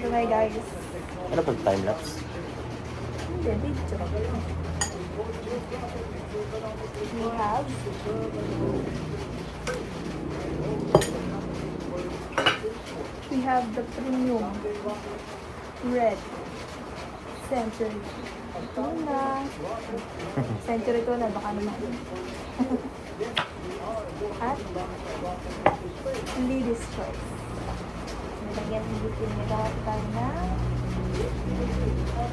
Okay guys. Ano pag time-lapse? Hindi, video. We have the premium red century tuna. Century tuna, baka naman. At Lady's Choice. Nilagyan ng bitin nila tayo na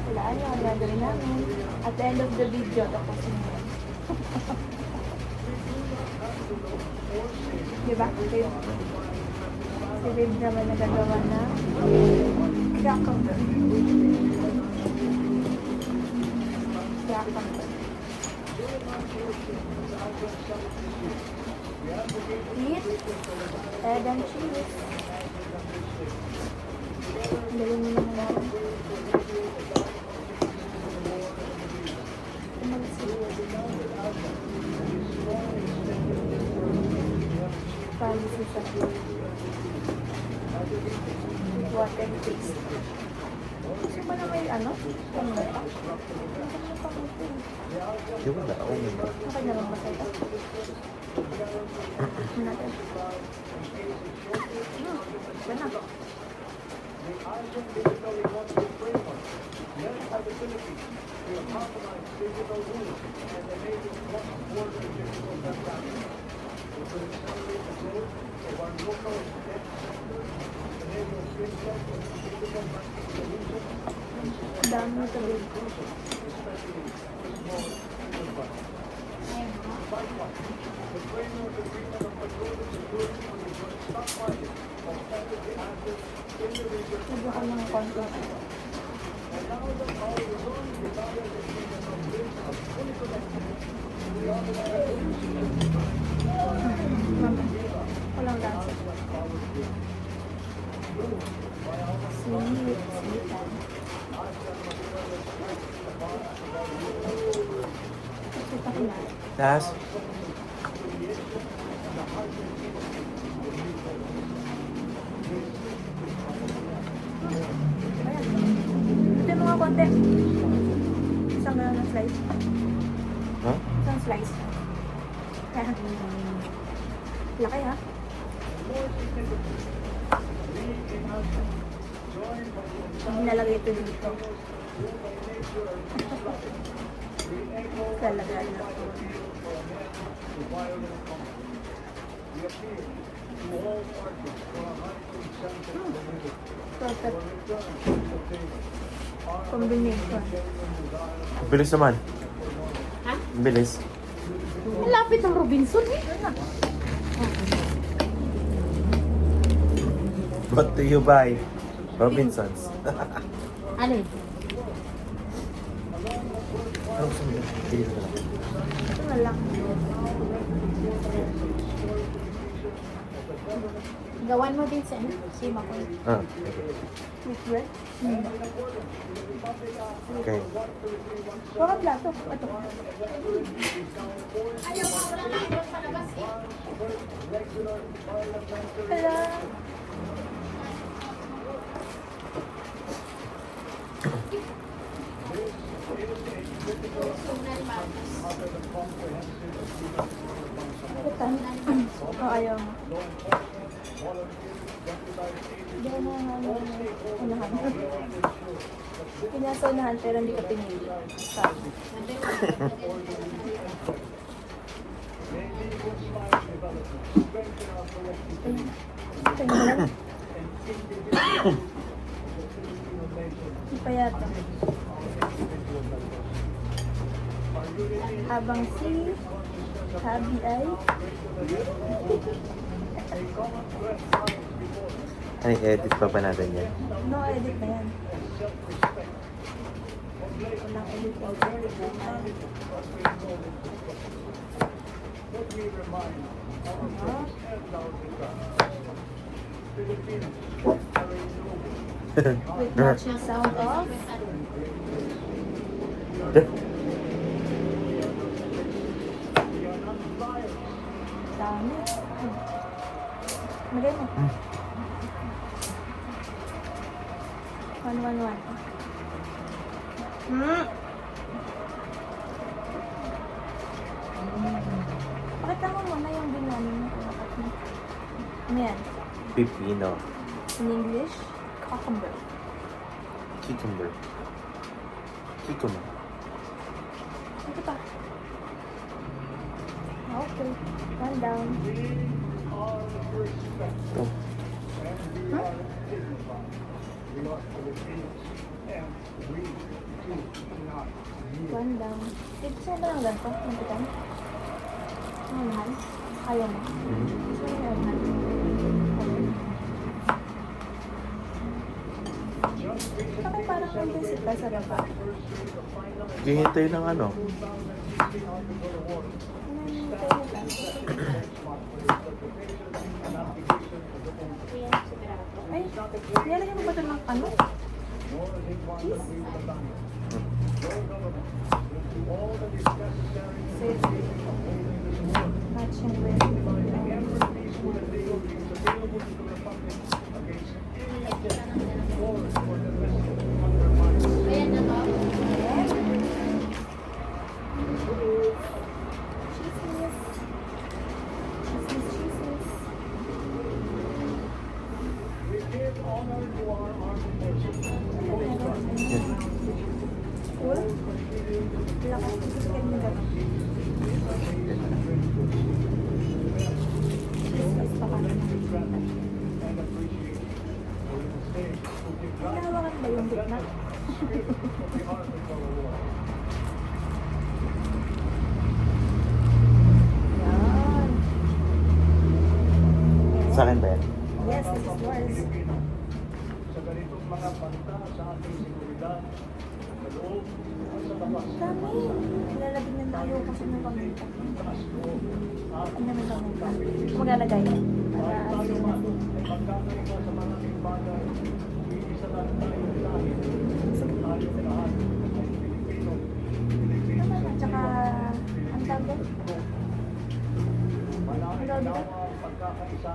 walaan yung gagawin namin. At the end of the video, tapos yun yun. Diba? Si Babe naman nagagawa na cucumber. Eat egg and cheese. Gawin mo naman natin. Palisin sa water taste. Gusto ba na may ano? Pamuta? Di ba na? Okay na lang ba sa ito? Natin. Gana. Dami na ito. Sabi ko ng konti. Walang lasa. Sweet. Das? Ito yung mga konti. Isang gano'n na slice. Huh? Isang slice. Kaya. Laki ha? Nalagay ito dito. Talaga na. Perfect. Combination. Bilis naman. Ha? Bilis. Malapit ng Robinson eh. What do you buy? Robinsons. Ano eh? Ano gusto mo? Dito na lang. Ito na lang. Gawan mo din sa si Makoy. Ah, With bread. okay. Baka plato. Ito. Ayaw mo, wala na doon sa labas eh. Hello. Ito. Oh, ayaw mo. Diyan na unahan. Pinasa unahan pero hindi ko pinili. Sorry. Ito yung lang. Hindi pa yata. Habang si Habi ay Ano, edit pa ba natin yan? no edit na yan. Walang edit na yan. With matching sound of dami. Magay mo. 111. Hmm. Pakita mo muna yung binani mo. Ano yan? Pipino. In English, cucumber. Cucumber. Cucumber. Ito pa. Okay. One down. Ito. Huh? One down. Gusto mo ba ng ganito? Yung pitan? Ang mahal? Ayaw mo? Gusto mo yung mahal? Bakit parang ang basic ba sa baba? Hihintay ng ano? Ay, nilalagyan mo ba ito ng ano? Cheese? Savory. Matching with Ayan na to. Hinahawakan ba yung gitna? Yan. Sa akin ba yan? Yes, this is yours. Sa ganitong mga banta sa ating seguridad, sa loob at sa labas. Dami. Ilalagay na tayo kasi ng paminta. Ano naman paminta? Maglalagay. Para asin na din. Ay magkakaiba sa maraming bagay, iisa lang tayo dahil tayo lahat ay Pilipino. Naman, at saka, ang tawag doon? Malaking Hello, dawa ang pagkakaisa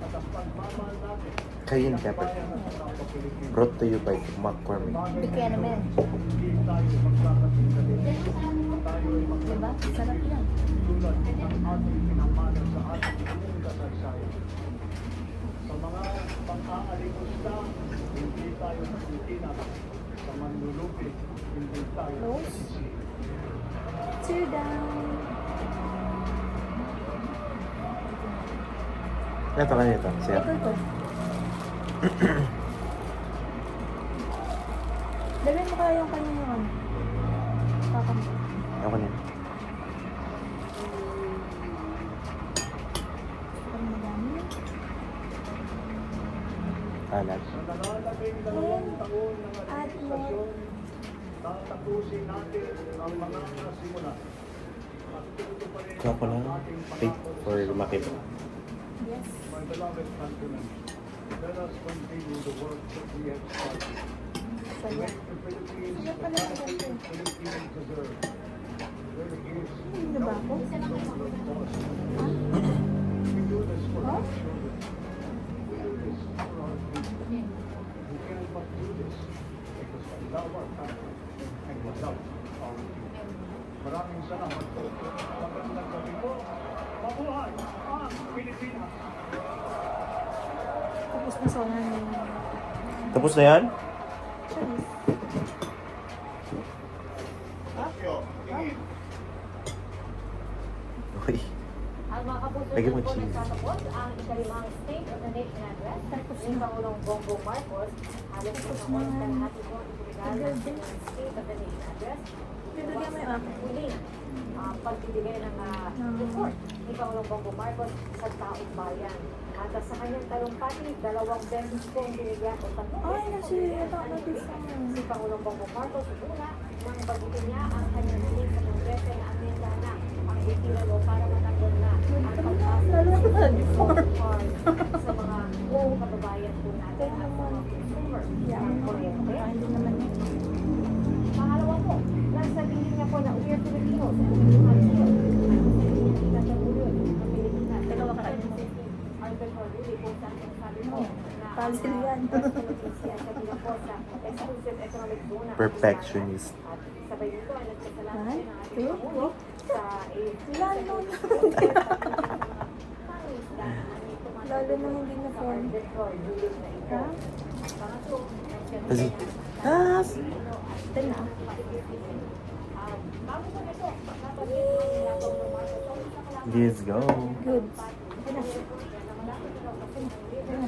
at ang pagmamahal natin. Cayenne pepper. Brought to you by McCormick. Bigyan naman. Hindi tayo magkakasindalit. Tayo ay Diba? Sarap yan. tulad ng ating pinamalas sa ating buong kasaysayan. Sa mga pang-aalimusta, hindi tayo natitinag. Sa manlulupi, hindi tayo Close. nasisi. Tear down. Ito kanito. Siya. Ito to. Lagyan mo kaya yung kanya yung ano. Kakampi. Ako na. Ang madami. Alat. Sa nalalagay dalawang taon ng Add administrasyon, tatapusin natin ang mga nasimulan. At tutuparin Kuha ko lang. ang ating Wait pangako for lumaki pa. Yes. My beloved countrymen, let us continue the work that we have started. To Sarap. make the Philippines Sarap the pala sa country ganito. the Filipinos deserve. There is Ano ba ako? cause. Ha? We do this for Huh? our children. We do this for our people. We can but do this because we love our country and we love our people. Maraming salamat po. Magandang gabi po. Mabuhay ang Pilipinas! Tapos na sa mga Tapos na yan? cheese. Uy. Ang mga kapuso Lagyan mo po cheese. nagtatapos ang ikalimang State of the Nation Address ni Pangulong Bongbong Marcos. Halos po sa oras na lahat po ibigay ng State of the Nation Address. Bibigyan mo yung akin. Muli, pagbibigay ng report ni Pangulong Bongbong Marcos sa taong bayan. At sa kanyang talumpati, 2 beses po binigyan o 3 Ay, beses nasi, ito ako si Pangulong Bongbong Marcos una nang bagitin niya ang kanyang hiling sa Kongreso na amenda na ang itinalo para matanggal na ang pagpasok Lalo na ng before. sa mga buong kababayan po natin at sa mga consumer Yeah, ng kuryente. hindi naman yun. Pangalawa po, nagsabihin niya po na we are Filipinos and we will continue. Ano sa hindi natatulog ang Pilipinas. Dalawa ka rin. Albert Rodriguez po sa ating sabi po na Puzzle yan. Perfectionist. Sabay nito ay nagpasalamat One, din ang ating two, Pangulo sa Lalo na. Lalo na hindi na form. Ha? Kasi, ah, Ito na. let's go. Good. Ito na. Ito na.